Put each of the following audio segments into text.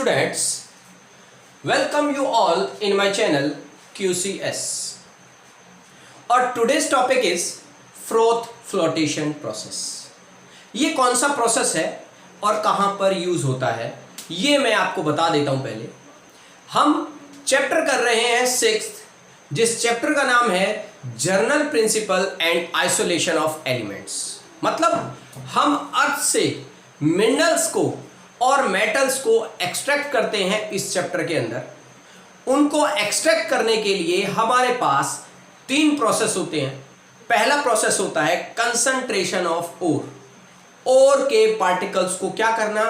students, welcome you all in my channel QCS. और today's topic is froth flotation process. ये कौन सा process है और कहाँ पर यूज होता है ये मैं आपको बता देता हूँ। पहले हम चैप्टर कर रहे हैं 6th, जिस चैप्टर का नाम है general principle and isolation of elements. मतलब हम अर्थ से मिनरल्स को और मेटल्स को एक्सट्रैक्ट करते हैं इस चैप्टर के अंदर। उनको एक्सट्रैक्ट करने के लिए हमारे पास 3 प्रोसेस होते हैं। पहला प्रोसेस होता है कंसंट्रेशन ऑफ ओर के पार्टिकल्स को क्या करना,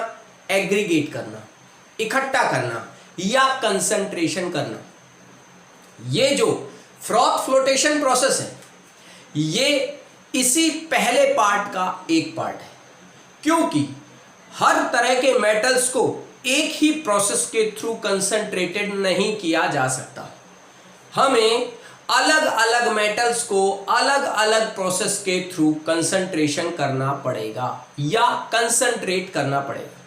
एग्रीगेट करना, इकट्ठा करना या कंसंट्रेशन करना। ये जो फ्रॉथ फ्लोटेशन प्रोसेस है ये इसी पहले पार्ट का एक पार्ट है, क्योंकि हर तरह के मेटल्स को एक ही प्रोसेस के थ्रू कंसंट्रेटेड नहीं किया जा सकता। हमें अलग अलग मेटल्स को अलग अलग प्रोसेस के थ्रू कंसंट्रेशन करना पड़ेगा या कंसंट्रेट करना पड़ेगा।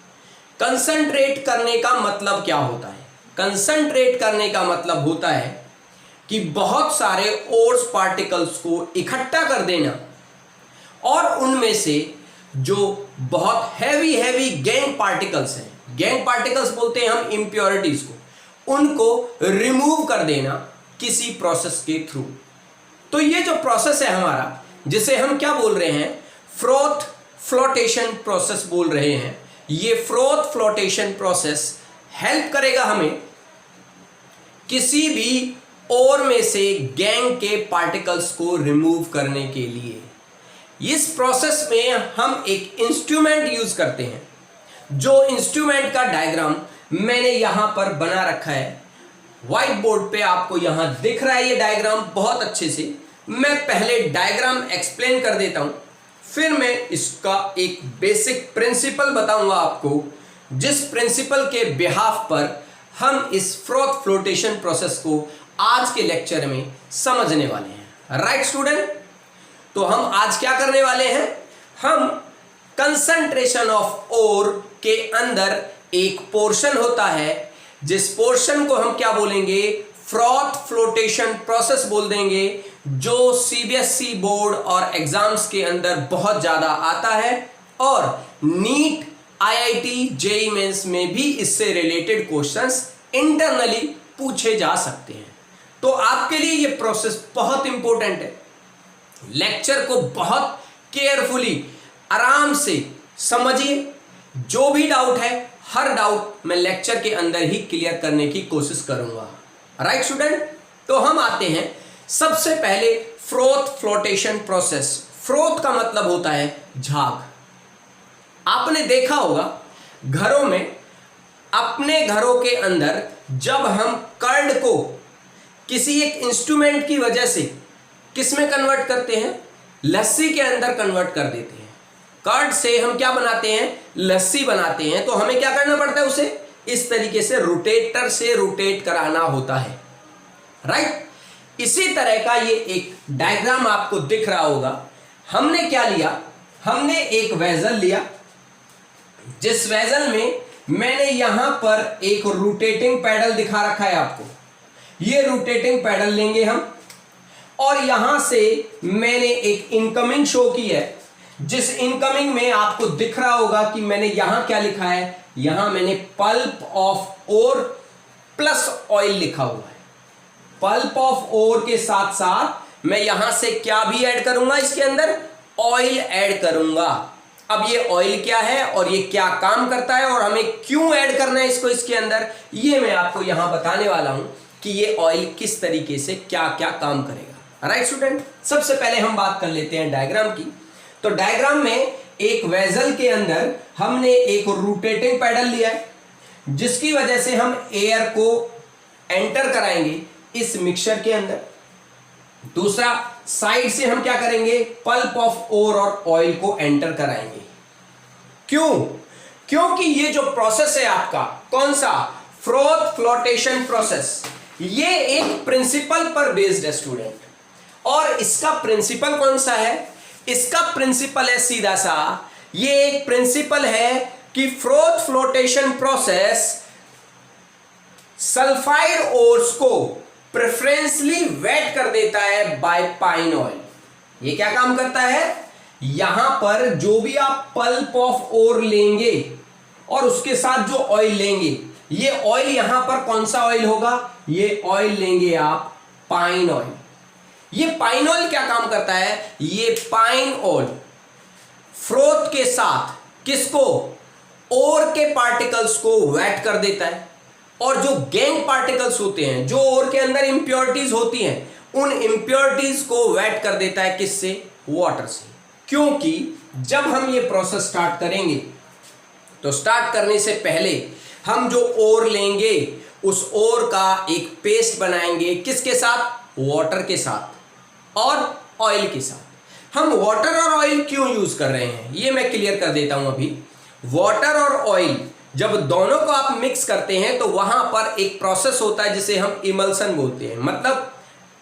कंसंट्रेट करने का मतलब क्या होता है? कंसंट्रेट करने का मतलब होता है कि बहुत सारे ओर्स पार्टिकल्स को इकट्ठा कर देना और उनमें से जो बहुत हैवी गैंग पार्टिकल्स हैं, गैंग पार्टिकल्स बोलते हैं हम इम्प्योरिटीज को, उनको रिमूव कर देना किसी प्रोसेस के थ्रू। तो ये जो प्रोसेस है हमारा, जिसे हम क्या बोल रहे हैं, फ्रॉथ फ्लोटेशन प्रोसेस बोल रहे हैं। ये फ्रॉथ फ्लोटेशन प्रोसेस हेल्प करेगा हमें किसी भी ओर में से गैंग के पार्टिकल्स को रिमूव करने के लिए। इस प्रोसेस में हम एक इंस्ट्रूमेंट यूज करते हैं, जो इंस्ट्रूमेंट का डायग्राम मैंने यहां पर बना रखा है। व्हाइट बोर्ड पे आपको यहां दिख रहा है ये डायग्राम बहुत अच्छे से। मैं पहले डायग्राम एक्सप्लेन कर देता हूं, फिर मैं इसका एक बेसिक प्रिंसिपल बताऊंगा आपको, जिस प्रिंसिपल के बिहाफ पर हम इस फ्रॉथ फ्लोटेशन प्रोसेस को आज के लेक्चर में समझने वाले हैं। Right student? तो हम आज क्या करने वाले हैं, हम कंसंट्रेशन ऑफ ओर के अंदर एक पोर्शन होता है, जिस पोर्शन को हम क्या बोलेंगे, फ्रॉथ फ्लोटेशन प्रोसेस बोल देंगे, जो सीबीएसई बोर्ड और एग्जाम्स के अंदर बहुत ज्यादा आता है और नीट, आईआईटी, जेईई मेंस में भी इससे रिलेटेड क्वेश्चंस इंटरनली पूछे जा सकते हैं। तो आपके लिए ये प्रोसेस बहुत इंपॉर्टेंट है। लेक्चर को बहुत केयरफुली आराम से समझिए। जो भी डाउट है, हर डाउट मैं लेक्चर के अंदर ही क्लियर करने की कोशिश करूंगा। Right student? तो हम आते हैं सबसे पहले फ्रॉथ फ्लोटेशन प्रोसेस। फ्रॉथ का मतलब होता है झाग। आपने देखा होगा घरों में, अपने घरों के अंदर जब हम कर्ड को किसी एक इंस्ट्रूमेंट की वजह से किस में कन्वर्ट करते हैं, लस्सी के अंदर कन्वर्ट कर देते हैं। कर्ड से हम क्या बनाते हैं, लस्सी बनाते हैं। तो हमें क्या करना पड़ता है, उसे इस तरीके से रोटेटर से रोटेट कराना होता है। राइट? इसी तरह का ये एक डायग्राम आपको दिख रहा होगा। हमने क्या लिया, हमने एक वेसल लिया, जिस वेसल में मैंने यहां पर एक रोटेटिंग पैडल दिखा रखा है आपको। ये रोटेटिंग पैडल लेंगे हम, और यहां से मैंने एक इनकमिंग शो की है, जिस इनकमिंग में आपको दिख रहा होगा कि मैंने यहां क्या लिखा है, यहां मैंने pulp of ore plus oil लिखा हुआ है। पल्प ऑफ ओर के साथ साथ मैं यहां से क्या भी ऐड करूंगा, इसके अंदर ऑयल ऐड करूंगा। अब ये ऑयल क्या है और ये क्या काम करता है और हमें क्यों ऐड करना है इसको इसके अंदर, ये मैं आपको यहां बताने वाला हूं कि ये ऑयल किस तरीके से क्या क्या काम करेगा। Right student? सबसे पहले हम बात कर लेते हैं डायग्राम की। तो डायग्राम में एक वेसल के अंदर हमने एक रोटेटिंग पैडल लिया है, जिसकी वजह से हम एयर को एंटर कराएंगे इस मिक्सचर के अंदर। दूसरा, साइड से हम क्या करेंगे, पल्प ऑफ ओर और ऑयल को एंटर कराएंगे। क्यों? क्योंकि ये जो प्रोसेस है आपका, कौन सा, फ्रॉथ फ्लोटेशन प्रोसेस, ये एक प्रिंसिपल पर बेस्ड है स्टूडेंट। और इसका प्रिंसिपल कौन सा है? इसका प्रिंसिपल है सीधा सा, ये एक प्रिंसिपल है कि froth flotation process sulphide ores को प्रेफरेंसली वेट कर देता है बाय पाइन ऑयल। ये क्या काम करता है, यहां पर जो भी आप पल्प ऑफ ओर लेंगे और उसके साथ जो ऑयल लेंगे, ये ऑयल यहां पर कौन सा ऑयल होगा, ये ऑयल लेंगे आप पाइन ऑयल। ये पाइन ऑयल क्या काम करता है, ये पाइन ऑयल फ्रोथ के साथ किसको, ओर के पार्टिकल्स को वेट कर देता है, और जो गैंग पार्टिकल्स होते हैं, जो ओर के अंदर इंप्योरिटीज होती हैं, उन इंप्योरिटीज को वेट कर देता है किससे, वाटर से। क्योंकि जब हम ये प्रोसेस स्टार्ट करेंगे तो स्टार्ट करने से पहले हम जो ओर लेंगे उस ओर का एक पेस्ट बनाएंगे, किसके साथ, वाटर के साथ और ऑयल के साथ। हम वाटर और ऑयल क्यों यूज कर रहे हैं ये मैं क्लियर कर देता हूं अभी। वाटर और ऑयल जब दोनों को आप मिक्स करते हैं तो वहां पर एक प्रोसेस होता है जिसे हम इमल्सन बोलते हैं। मतलब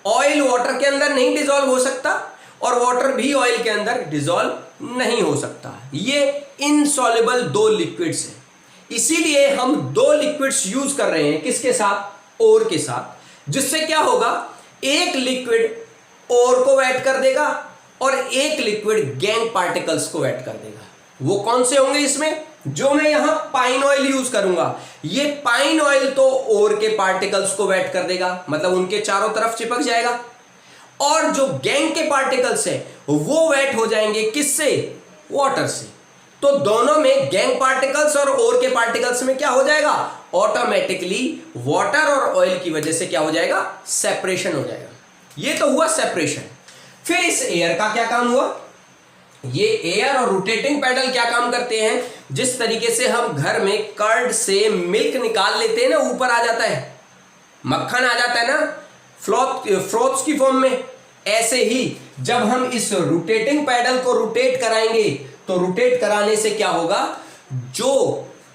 ऑयल वाटर के अंदर नहीं डिसॉल्व हो सकता और वाटर भी ऑयल के अंदर डिसॉल्व नहीं हो सकता। ये इनसॉल्युबल दो लिक्विड्स हैं, इसीलिए हम दो लिक्विड्स यूज कर रहे हैं, किसके साथ, ओर के साथ। जिससे क्या होगा, एक लिक्विड ओर को वेट कर देगा और एक लिक्विड गैंग पार्टिकल्स को वेट कर देगा। वो कौन से होंगे इसमें, जो मैं यहां पाइन ऑयल यूज करूंगा, ये पाइन ऑयल तो ओर के पार्टिकल्स को वेट कर देगा, मतलब उनके चारों तरफ चिपक जाएगा, और जो गैंग के पार्टिकल्स है वो वेट हो जाएंगे किससे, वाटर से। तो दोनों में, गैंग पार्टिकल्स और ओर के पार्टिकल्स में क्या हो जाएगा, ऑटोमेटिकली वाटर और ऑयल की वजह से क्या हो जाएगा, सेपरेशन हो जाएगा। ये तो हुआ सेपरेशन। फिर इस एयर का क्या काम हुआ, ये एयर और रोटेटिंग पैडल क्या काम करते हैं, जिस तरीके से हम घर में कर्ड से मिल्क निकाल लेते हैं ना, ऊपर आ जाता है, मक्खन आ जाता है ना फ्रोथ्स की फॉर्म में, ऐसे ही जब हम इस रोटेटिंग पैडल को रोटेट कराएंगे तो रोटेट कराने से क्या होगा, जो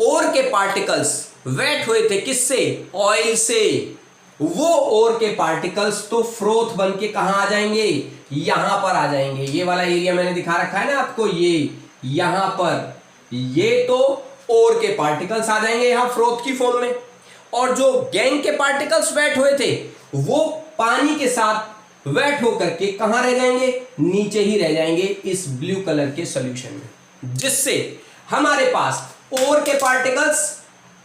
ओर के पार्टिकल्स वेट हुए थे किससे, ऑयल से, वो ओर के पार्टिकल्स तो फ्रोथ बन के कहां आ जाएंगे, यहां पर आ जाएंगे। ये वाला एरिया मैंने दिखा रखा है ना आपको, ये यहां पर, ये तो ओर के पार्टिकल्स आ जाएंगे यहां फ्रोथ की फॉर्म में, और जो गैंग के पार्टिकल्स वेट हुए थे वो पानी के साथ वेट होकर के कहां रह जाएंगे, नीचे ही रह जाएंगे इस ब्लू कलर के सॉल्यूशन में। जिससे हमारे पास ओर के पार्टिकल्स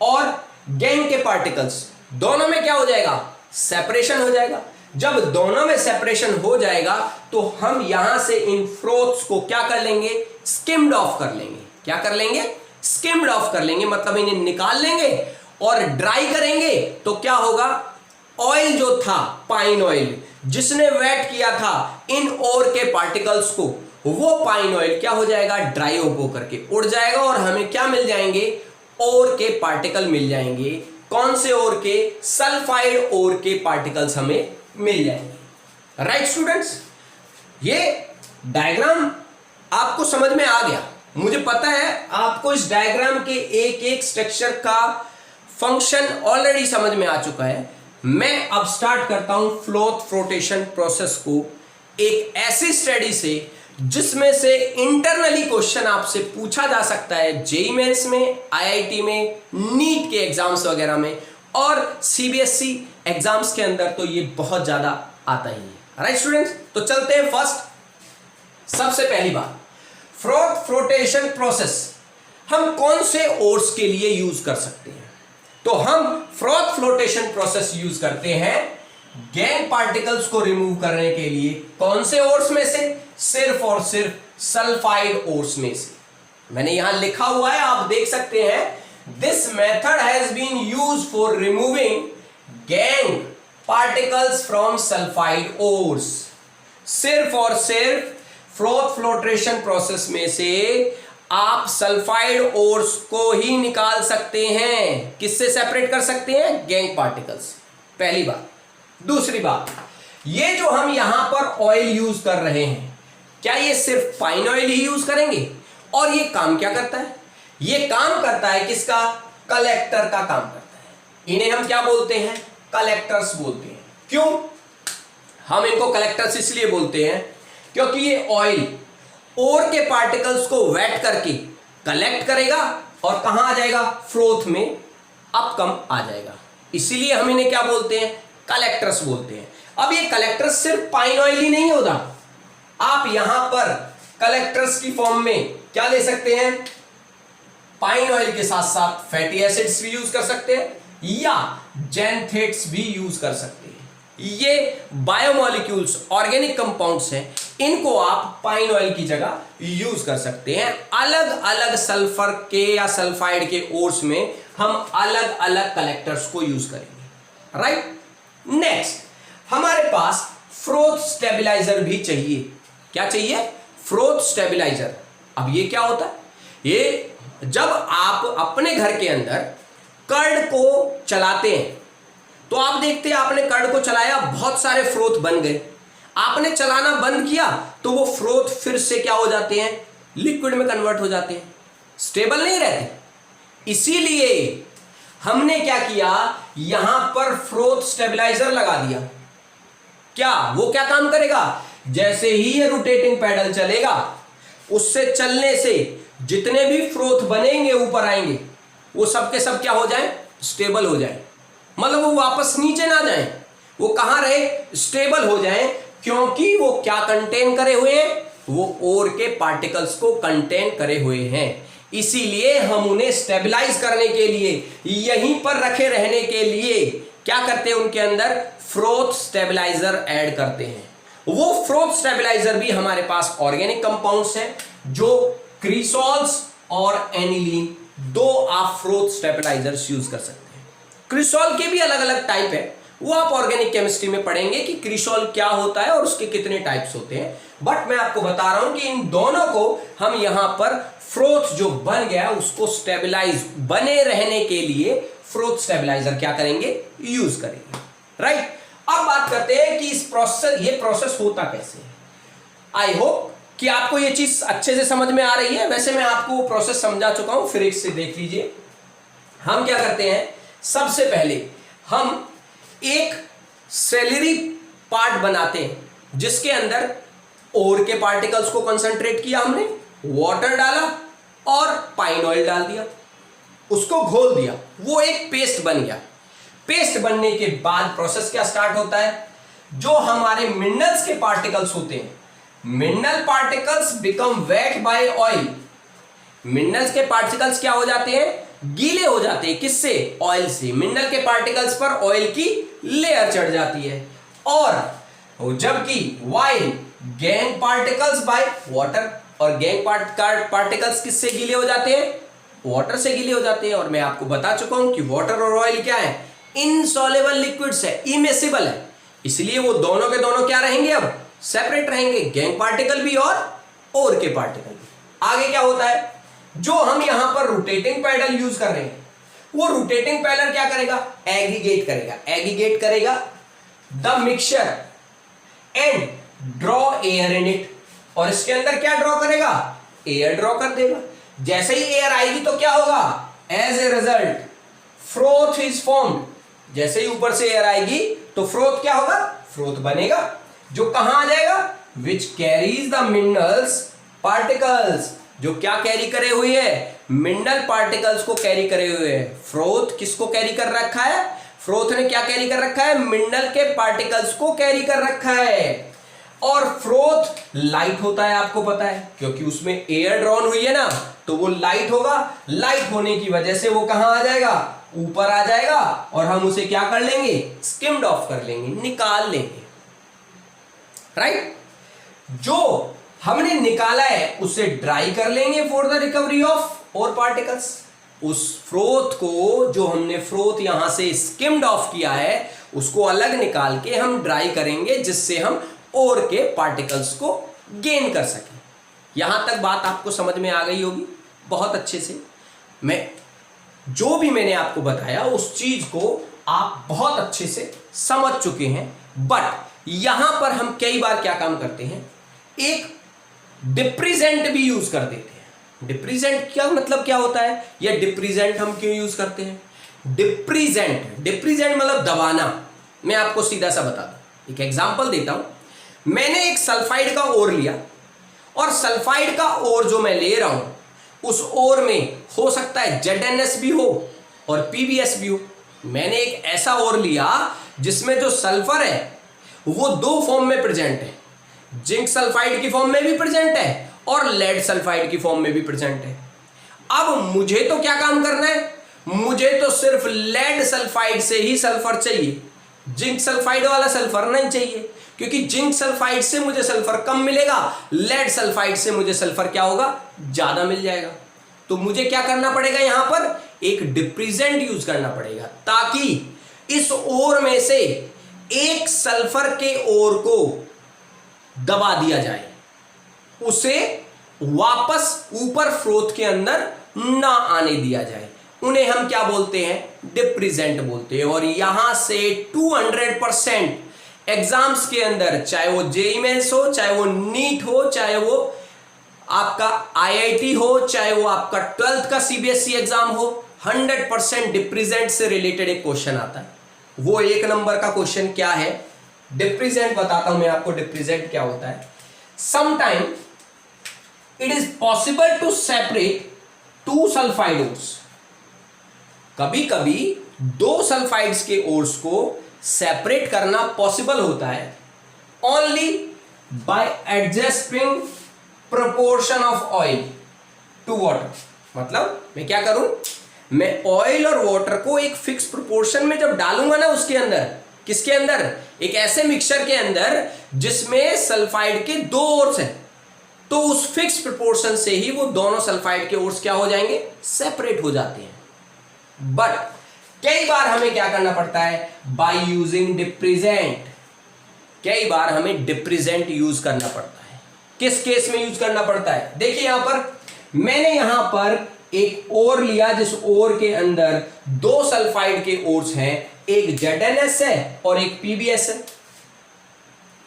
और गैंग के पार्टिकल्स दोनों में क्या हो जाएगा, सेपरेशन हो जाएगा। जब दोनों में सेपरेशन हो जाएगा तो हम यहां से इन फ्रोथ्स को क्या कर लेंगे, स्किम्ड ऑफ कर लेंगे। क्या कर लेंगे, स्किम्ड ऑफ कर लेंगे, मतलब इन्हें निकाल लेंगे और ड्राई करेंगे। तो क्या होगा, ऑयल जो था, पाइन ऑयल जिसने वेट किया था इन ओर के पार्टिकल्स को, वो पाइन ऑयल क्या हो जाएगा, ड्राई हो करके उड़ जाएगा और हमें क्या मिल जाएंगे, ओर के पार्टिकल मिल जाएंगे। कौन से ओर के, सल्फाइड ओर के पार्टिकल्स हमें मिल जाएंगे। राइट स्टूडेंट्स, ये डायग्राम आपको समझ में आ गया। मुझे पता है आपको इस डायग्राम के एक एक स्ट्रक्चर का फंक्शन ऑलरेडी समझ में आ चुका है। मैं अब स्टार्ट करता हूं फ्लोथ फ्लोटेशन प्रोसेस को एक ऐसी स्टडी से जिसमें से इंटरनली क्वेश्चन आपसे पूछा जा सकता है, जेईई मेंस में, आईआईटी में, नीट के एग्जाम्स वगैरह में, और सीबीएसई एग्जाम्स के अंदर तो ये बहुत ज्यादा आता ही है। राइट स्टूडेंट्स, तो चलते हैं फर्स्ट। सबसे पहली बात, फ्लोथ फ्लोटेशन प्रोसेस हम कौन से ओर्स के लिए यूज कर सकते हैं। तो हम फ्लोथ फ्लोटेशन प्रोसेस यूज करते हैं गैंग पार्टिकल्स को रिमूव करने के लिए। कौन से ओर्स में से, सिर्फ और सिर्फ सल्फाइड ओर्स में से। मैंने यहां लिखा हुआ है, आप देख सकते हैं, this method has been used for removing gangue particles from sulphide ores. सिर्फ और सिर्फ फ्लोथ फ्लोटेशन प्रोसेस में से आप सल्फाइड ओर्स को ही निकाल सकते हैं। किससे सेपरेट कर सकते हैं, गैंग पार्टिकल्स। पहली बात। दूसरी बात, ये जो हम यहां पर ऑयल यूज कर रहे हैं, क्या ये सिर्फ पाइन ऑयल ही यूज करेंगे, और ये काम क्या करता है, ये काम करता है किसका, कलेक्टर का काम करता है। इन्हें हम क्या बोलते हैं, कलेक्टर्स बोलते हैं। क्यों हम इनको कलेक्टर्स इसलिए बोलते हैं, क्योंकि ये ऑयल ओर के पार्टिकल्स को वेट करके कलेक्ट करेगा और कहां आ जाएगा, फ्लोथ में अप कम आ जाएगा। इसीलिए हम इन्हें क्या बोलते हैं, कलेक्टर्स बोलते हैं। अब ये कलेक्टर्स सिर्फ पाइन ऑयल ही नहीं होता, आप यहां पर कलेक्टर्स की फॉर्म में क्या ले सकते हैं, पाइन ऑयल के साथ साथ फैटी एसिड्स भी यूज कर सकते हैं या जैंथेट्स भी यूज कर सकते हैं। ये बायोमोलिक्यूल्स ऑर्गेनिक कंपाउंड्स हैं, इनको आप पाइन ऑयल की जगह यूज कर सकते हैं। अलग अलग सल्फर के या सल्फाइड के ओर्स में हम अलग अलग कलेक्टर्स को यूज करेंगे, राइट। नेक्स्ट हमारे पास फ्रोथ स्टेबलाइजर भी चाहिए। क्या चाहिए, फ्रोथ स्टेबलाइजर। अब ये क्या होता है, ये जब आप अपने घर के अंदर कर्ड को चलाते हैं तो आप देखते हैं आपने कर्ड को चलाया, बहुत सारे फ्रोथ बन गए, आपने चलाना बंद किया तो वो फ्रोथ फिर से क्या हो जाते हैं, लिक्विड में कन्वर्ट हो जाते हैं, स्टेबल नहीं रहते। इसीलिए हमने क्या किया, यहां पर फ्रोथ स्टेबलाइजर लगा दिया। क्या वो क्या काम करेगा, जैसे ही ये रोटेटिंग पैडल चलेगा, उससे चलने से जितने भी फ्रोथ बनेंगे ऊपर आएंगे, वो सब के सब क्या हो जाए, स्टेबल हो जाए। मतलब वो वापस नीचे ना जाए, वो कहां रहे, स्टेबल हो जाए। क्योंकि वो क्या कंटेन करे हुए हैं, वो ओर के पार्टिकल्स को कंटेन करे हुए हैं। इसीलिए हम उन्हें स्टेबलाइज करने के लिए, यहीं पर रखे रहने के लिए क्या करते हैं, उनके अंदर फ्रोथ स्टेबलाइजर ऐड करते हैं। वो फ्रोथ स्टेबलाइजर भी हमारे पास ऑर्गेनिक कंपाउंड्स हैं, जो क्रिसॉल्स और एनिलीन, दो आप फ्रोथ स्टेबलाइजर्स यूज कर सकते हैं। क्रिसॉल के भी अलग अलग टाइप है, वो आप ऑर्गेनिक केमिस्ट्री में पढ़ेंगे कि क्रिसॉल क्या होता है और उसके कितने टाइप्स होते हैं। बट मैं आपको बता रहा हूं कि इन दोनों को हम यहां पर फ्रोथ जो बन गया उसको स्टेबलाइज, बने रहने के लिए फ्रोथ स्टेबलाइजर क्या करेंगे, यूज करेंगे, राइट। अब बात करते हैं कि ये प्रोसेस होता कैसे है। आई होप कि आपको ये चीज अच्छे से समझ में आ रही है। वैसे मैं आपको वो प्रोसेस समझा चुका हूं, फिर एक से देख लीजिए। हम क्या करते हैं, सबसे पहले हम एक सेलेरी पार्ट बनाते हैं, जिसके अंदर ओर के पार्टिकल्स को कंसंट्रेट किया हमने, वाटर डाला और पाइन ऑयल डाल दिया, उसको घोल दिया, वो एक पेस्ट बन गया। पेस्ट बनने के बाद प्रोसेस क्या स्टार्ट होता है, जो हमारे मिनरल्स के पार्टिकल्स होते हैं, mineral particles become weight by oil. Minerals के पार्टिकल्स क्या हो जाते हैं, गीले हो जाते हैं, किससे, ऑयल से। मिनरल के पार्टिकल्स पर ऑयल की लेयर चढ़ जाती है। और जबकि while gang particles by water, और गैंग पार्टिकल्स किससे गीले हो जाते हैं, वाटर से गीले हो जाते हैं। और मैं आपको बता चुका हूं कि वाटर और ऑयल क्या है, इनसॉल्युबल लिक्विड्स है, इमिसिबल है। इसलिए वो दोनों के दोनों क्या रहेंगे, अब सेपरेट रहेंगे, गैंग पार्टिकल भी और ओर के पार्टिकल भी। आगे क्या होता है, जो हम यहां पर रोटेटिंग पैडल यूज कर रहे हैं, वो रोटेटिंग पैडल क्या करेगा, एग्रीगेट करेगा the mixture and draw air in it. और इसके अंदर क्या ड्रॉ करेगा, एयर ड्रॉ कर देगा। जैसे ही एयर आएगी तो क्या होगा, as a result froth is formed. जैसे ही ऊपर से एयर आएगी तो फ्रोथ क्या होगा, फ्रोथ बनेगा, जो कहां आ जाएगा, which carries the minerals particles, जो क्या कैरी करे हुए है, मिनरल पार्टिकल्स को कैरी करे हुए है। फ्रोथ किसको कैरी कर रखा है, फ्रोथ ने क्या कैरी कर रखा है, मिनरल के पार्टिकल्स को कैरी कर रखा है। और फ्रोथ लाइट होता है, आपको पता है, क्योंकि उसमें एयर ड्रॉन हुई है ना, तो वो लाइट होगा। लाइट होने की वजह से वो कहां आ जाएगा, ऊपर आ जाएगा, और हम उसे क्या कर लेंगे, स्किम्ड ऑफ कर लेंगे, निकाल लेंगे, राइट। जो हमने निकाला है उसे ड्राई कर लेंगे फॉर द रिकवरी ऑफ और पार्टिकल्स। उस फ्रोथ को, जो हमने फ्रोथ यहां से स्किम्ड ऑफ किया है, उसको अलग निकाल के हम ड्राई करेंगे, जिससे हम और के पार्टिकल्स को गेन कर सकें। यहां तक बात आपको समझ में आ गई होगी बहुत अच्छे से। मैं जो भी मैंने आपको बताया उस चीज को आप बहुत अच्छे से समझ चुके हैं। बट यहां पर हम कई बार क्या काम करते हैं, एक डिप्रीजेंट भी यूज कर देते हैं। डिप्रीजेंट क्या मतलब क्या होता है, या डिप्रीजेंट हम क्यों यूज करते हैं, डिप्रीजेंट मतलब दबाना। मैं आपको सीधा सा बता दूं, एक एग्जांपल देता हूं। मैंने एक सल्फाइड का ओर लिया, और सल्फाइड का ओर जो मैं ले रहा हूं, उस ओर में हो सकता है ZnS भी हो और PbS भी हो। मैंने एक ऐसा और लिया जिसमें जो सल्फर है वो दो फॉर्म में प्रेजेंट है, जिंक सल्फाइड की फॉर्म में भी प्रेजेंट है और लेड सल्फाइड की फॉर्म में भी प्रेजेंट है। अब मुझे तो क्या काम करना है, मुझे तो सिर्फ लेड सल्फाइड से ही सल्फर चाहिए, जिंक सल्फाइड वाला सल्फर नहीं चाहिए, क्योंकि जिंक सल्फाइड से मुझे सल्फर कम मिलेगा, लेड सल्फाइड से मुझे सल्फर क्या होगा, ज्यादा मिल जाएगा। तो मुझे क्या करना पड़ेगा, यहां पर एक डिप्रीजेंट यूज करना पड़ेगा ताकि इस ओर में से एक सल्फर के ओर को दबा दिया जाए, उसे वापस ऊपर फ्लोथ के अंदर ना आने दिया जाए। उन्हें हम क्या बोलते हैं, डिप्रीजेंट बोलते हैं। और यहां से 200% एग्जाम्स के अंदर, चाहे वो जेईई मेंस हो, चाहे वो नीट हो, चाहे वो आपका आईआईटी हो, चाहे वो आपका 12th का सीबीएसई एग्जाम हो, 100% डिप्रीजेंट से रिलेटेड एक क्वेश्चन आता है। वो 1 नंबर का क्वेश्चन क्या है, डिप्रीजेंट बताता हूं मैं आपको, डिप्रीजेंट क्या होता है। Sometime it is possible to separate 2 sulphide ores. कभी कभी 2 सल्फाइड्स के ओर्स को सेपरेट करना पॉसिबल होता है only by adjusting proportion of oil to water. मतलब मैं क्या करूं, मैं ऑयल और वाटर को एक फिक्स प्रोपोर्शन में जब डालूंगा ना उसके अंदर, किसके अंदर, एक ऐसे मिक्सचर के अंदर जिसमें सल्फाइड के 2 ओर्स हैं, तो उस फिक्स प्रोपोर्शन से ही वो दोनों सल्फाइड के ओर्स क्या हो जाएंगे, सेपरेट हो जाते हैं। बट कई बार हमें क्या करना पड़ता है, बाय यूजिंग डिप्रीजेंट, कई बार हमें डिप्रीजेंट यूज करना पड़ता है। किस केस में यूज करना पड़ता है, देखिए यहां पर मैंने यहां पर एक ओर लिया जिस ओर के अंदर 2 सल्फाइड के ओर्स हैं, एक ZnS है और एक PbS है,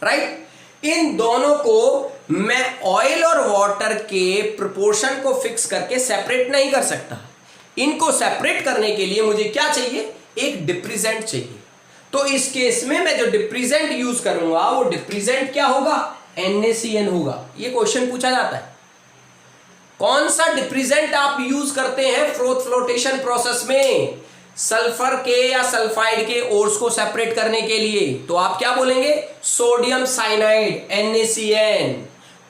राइट। इन दोनों को मैं ऑयल और वाटर के प्रोपोर्शन को फिक्स करके सेपरेट नहीं कर सकता। इनको सेपरेट करने के लिए मुझे क्या चाहिए, एक डिप्रीजेंट चाहिए। तो इस केस में मैं जो डिप्रीजेंट यूज करूंगा वो डिप्रीजेंट क्या होगा, NaCN होगा। ये क्वेश्चन पूछा जाता है, कौन सा डिप्रीजेंट आप यूज करते हैं फ्रोथ फ्लोटेशन प्रोसेस में सल्फर के या सल्फाइड के ओर्स को सेपरेट करने के लिए, तो आप क्या बोलेंगे, सोडियम साइनाइड NaCN।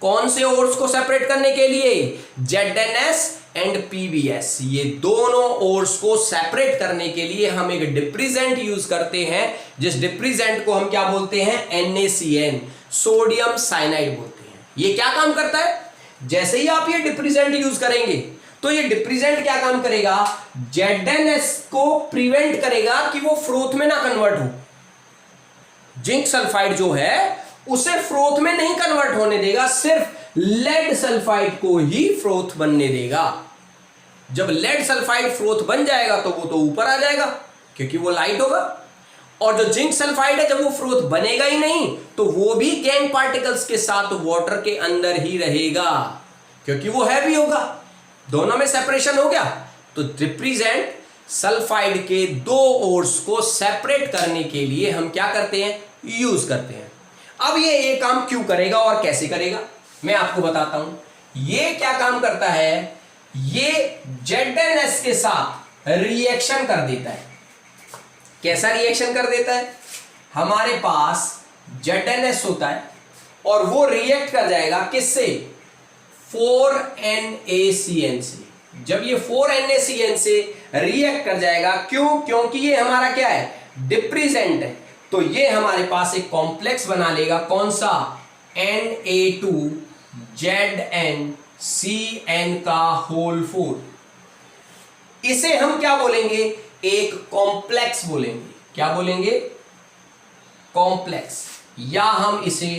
कौन से ओर्स को सेपरेट करने के लिए, ZnS एंड PbS। ये दोनों ओर्स को सेपरेट करने के लिए हम एक डिप्रीजेंट यूज करते हैं, जिस डिप्रीजेंट को हम क्या बोलते हैं, NaCN, सोडियम साइनाइड बोलते हैं। ये क्या काम करता है, जैसे ही आप ये डिप्रीजेंट यूज करेंगे तो ये डिप्रीजेंट क्या काम करेगा, ZnS को प्रिवेंट करेगा कि वो फ्रोथ में ना कन्वर्ट हो। जिंक सल्फाइड जो है उसे फ्रोथ में नहीं कन्वर्ट होने देगा, सिर्फ लेड सल्फाइड को ही फ्रोथ बनने देगा। जब लेड सल्फाइड फ्रोथ बन जाएगा तो वो तो ऊपर आ जाएगा क्योंकि वो लाइट होगा, और जो जिंक सल्फाइड है जब वो फ्रोथ बनेगा ही नहीं तो वो भी गैंग पार्टिकल्स के साथ वाटर के अंदर ही रहेगा क्योंकि वो हैवी होगा। दोनों में सेपरेशन हो गया, तो रिप्रेजेंट सल्फाइड के 2 ओर्स को सेपरेट करने के लिए हम क्या करते हैं, यूज करते हैं। अब ये काम क्यों करेगा और कैसे करेगा मैं आपको बताता हूं। ये क्या काम करता है, ये ZnS के साथ रिएक्शन कर देता है। कैसा रिएक्शन कर देता है, हमारे पास ZnS होता है और वो रिएक्ट कर जाएगा किससे, 4NaCN से। जब ये 4NaCN से रिएक्ट कर जाएगा, क्यों, क्योंकि ये हमारा क्या है, डिप्रीजेंट है, तो ये हमारे पास एक कॉम्प्लेक्स बना लेगा, कौन सा, Na2ZnCN का होल 4। इसे हम क्या बोलेंगे, एक कॉम्प्लेक्स बोलेंगे। क्या बोलेंगे, कॉम्प्लेक्स, या हम इसे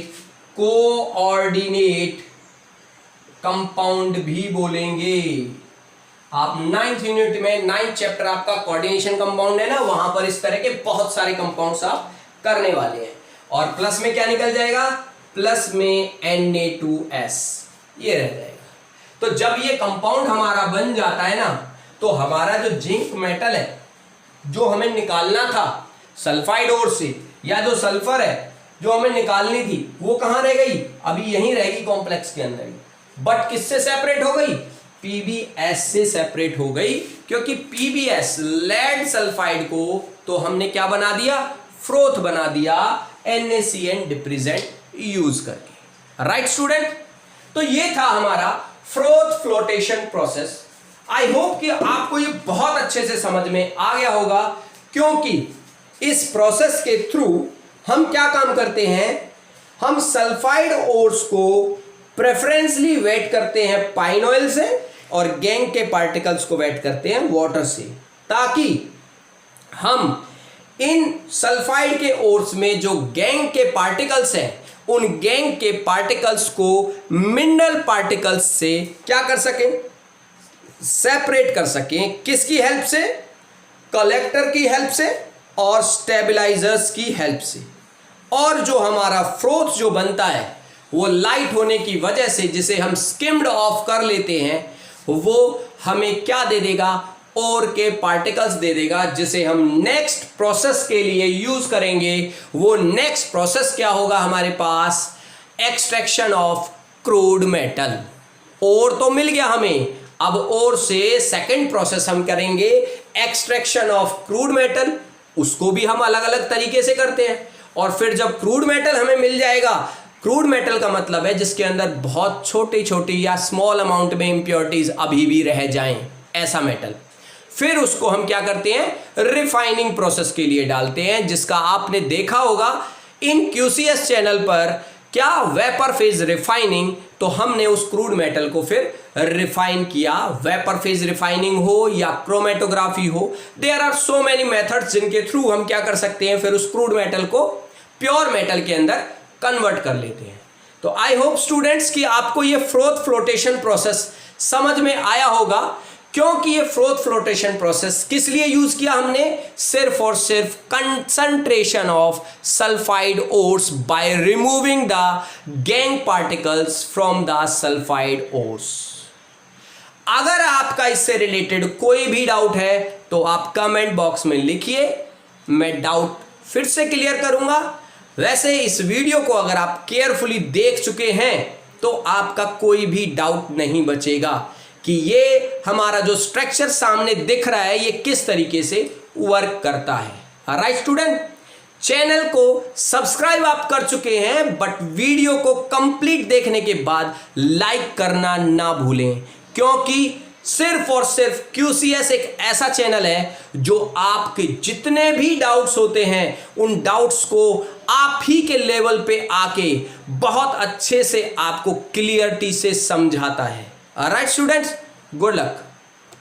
कोऑर्डिनेट कंपाउंड भी बोलेंगे। आप 9th यूनिट में 9th चैप्टर आपका कोऑर्डिनेशन कंपाउंड है ना, वहां पर इस तरह के बहुत सारे कंपाउंड्स आप करने वाले हैं। और प्लस में क्या निकल जाएगा, प्लस में Na2S ये रह जाएगा। तो जब ये कंपाउंड हमारा बन जाता है ना, तो हमारा जो जिंक मेटल है जो हमें निकालना था सल्फाइड ओर से, या जो सल्फर है जो हमें निकालनी थी, वो कहां रह गई, अभी यहीं रहेगी कॉम्प्लेक्स के अंदर ही, बट किससे सेपरेट हो गई, PbS से सेपरेट हो गई, क्योंकि PbS लेड सल्फाइड को तो हमने क्या बना दिया, फ्रोथ बना दिया NaCN डिप्रेजेंट यूज करके। राइट स्टूडेंट, तो ये था हमारा froth flotation process. I hope कि आपको ये बहुत अच्छे से समझ में आ गया होगा, क्योंकि इस प्रोसेस के थ्रू हम क्या काम करते हैं, हम सल्फाइड ओर्स को प्रेफरेंसली वेट करते हैं पाइन ऑयल से और गैंग के पार्टिकल्स को वेट करते हैं वाटर से, ताकि हम इन सल्फाइड के ओर्स में जो गैंग के पार्टिकल्स हैं उन गैंग के पार्टिकल्स को मिनरल पार्टिकल्स से क्या कर सकें, सेपरेट कर सकें। किसकी हेल्प से, कलेक्टर की हेल्प से और स्टेबलाइजर्स की हेल्प से। और जो हमारा फ्रोथ जो बनता है वो लाइट होने की वजह से, जिसे हम स्किम्ड ऑफ कर लेते हैं, वो हमें क्या दे देगा, और के पार्टिकल्स दे देगा, जिसे हम नेक्स्ट प्रोसेस के लिए यूज करेंगे। वो नेक्स्ट प्रोसेस क्या होगा हमारे पास, एक्सट्रैक्शन ऑफ क्रूड मेटल। और तो मिल गया हमें, अब और से सेकंड प्रोसेस हम करेंगे एक्सट्रैक्शन ऑफ क्रूड मेटल। उसको भी हम अलग अलग तरीके से करते हैं। और फिर जब क्रूड मेटल हमें मिल जाएगा, क्रूड मेटल का मतलब है जिसके अंदर बहुत छोटी छोटी या स्मॉल अमाउंट में इंप्योरिटीज अभी भी रह जाएं, ऐसा मेटल, फिर उसको हम क्या करते हैं, रिफाइनिंग प्रोसेस के लिए डालते हैं, जिसका आपने देखा होगा इन QCS चैनल पर, क्या वेपर फेज रिफाइनिंग। तो हमने उस क्रूड मेटल को फिर रिफाइन किया, वेपर फेज रिफाइनिंग हो या क्रोमेटोग्राफी हो, there are so many methods जिनके थ्रू हम क्या कर सकते हैं, फिर उस क्रूड मेटल को प्योर मेटल के अंदर कन्वर्ट कर लेते हैं। तो आई होप स्टूडेंट्स कि आपको ये फ्रोथ फ्लोटेशन प्रोसेस समझ में आया होगा, क्योंकि ये फ्रोथ फ्लोटेशन प्रोसेस किस लिए यूज किया हमने, सिर्फ और सिर्फ concentration of sulphide ores by removing the gang particles from the sulphide ores. अगर आपका इससे रिलेटेड कोई भी डाउट है तो आप कमेंट बॉक्स में लिखिए, मैं डाउट फिर से क्लियर करूंगा। वैसे इस वीडियो को अगर आप केयरफुली देख चुके हैं तो आपका कोई भी डाउट नहीं बचेगा कि ये हमारा जो स्ट्रक्चर सामने दिख रहा है ये किस तरीके से वर्क करता है। राइट स्टूडेंट, चैनल को सब्सक्राइब आप कर चुके हैं, बट वीडियो को कंप्लीट देखने के बाद लाइक करना ना भूलें, क्योंकि सिर्फ और सिर्फ QCS एक ऐसा चैनल है जो आपके जितने भी डाउट्स होते हैं उन डाउट्स को आप ही के लेवल पे आके बहुत अच्छे से आपको क्लियरिटी से समझाता है। Right students, good luck.